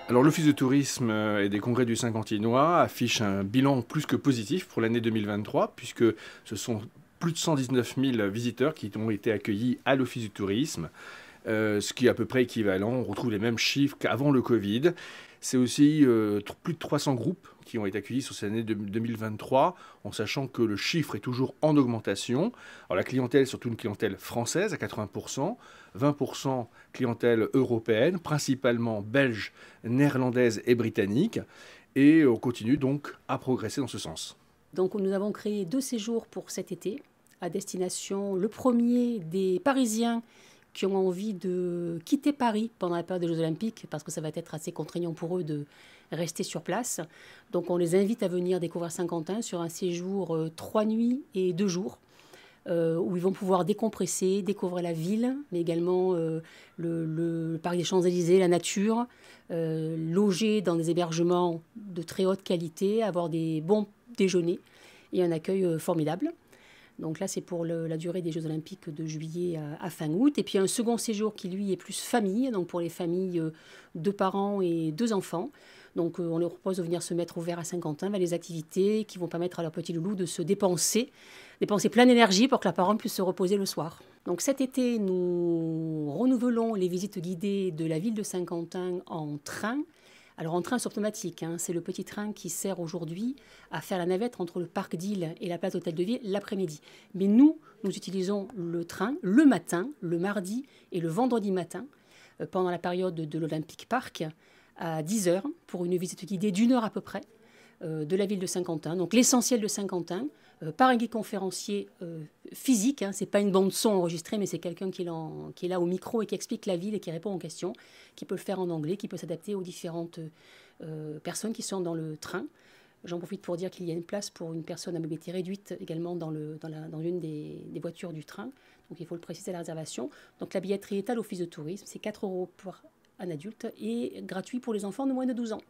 Alors l'Office de tourisme et des congrès du Saint-Quentinois affiche un bilan plus que positif pour l'année 2023, puisque ce sont plus de 119 000 visiteurs qui ont été accueillis à l'Office du tourisme, ce qui est à peu près équivalent. On retrouve les mêmes chiffres qu'avant le Covid. C'est aussi plus de 300 groupes qui ont été accueillis sur cette année 2023, en sachant que le chiffre est toujours en augmentation. Alors la clientèle est surtout une clientèle française à 80%, 20% clientèle européenne, principalement belge, néerlandaise et britannique. Et on continue donc à progresser dans ce sens. Donc nous avons créé 2 séjours pour cet été, à destination, le premier des Parisiens qui ont envie de quitter Paris pendant la période des Jeux Olympiques, parce que ça va être assez contraignant pour eux de rester sur place. Donc on les invite à venir découvrir Saint-Quentin sur un séjour 3 nuits et 2 jours, où ils vont pouvoir décompresser, découvrir la ville, mais également le parc des Champs-Élysées, la nature, loger dans des hébergements de très haute qualité, avoir des bons déjeuner et un accueil formidable. Donc là, c'est pour la durée des Jeux Olympiques de juillet à fin août. Et puis un second séjour qui, lui, est plus famille, donc pour les familles 2 parents et 2 enfants. Donc on leur propose de venir se mettre au vert à Saint-Quentin, vers les activités qui vont permettre à leur petit loulou de se dépenser plein d'énergie pour que la parent puisse se reposer le soir. Donc cet été, nous renouvelons les visites guidées de la ville de Saint-Quentin en train. Alors en train symptomatique, c'est le petit train qui sert aujourd'hui à faire la navette entre le parc d'Île et la place d'Hôtel de Ville l'après-midi. Mais nous utilisons le train le matin, le mardi et le vendredi matin, pendant la période de l'Olympic Park, à 10 heures, pour une visite guidée d'1 heure à peu près, de la ville de Saint-Quentin. Donc l'essentiel de Saint-Quentin, par un guide conférencier physique. C'est pas une bande son enregistrée, mais c'est quelqu'un qui est là au micro et qui explique la ville et qui répond aux questions, qui peut le faire en anglais, qui peut s'adapter aux différentes personnes qui sont dans le train. J'en profite pour dire qu'il y a une place pour une personne à mobilité réduite également dans une des voitures du train. Donc il faut le préciser à la réservation. Donc la billetterie est à l'Office de tourisme, c'est 4 € pour un adulte et gratuit pour les enfants de moins de 12 ans.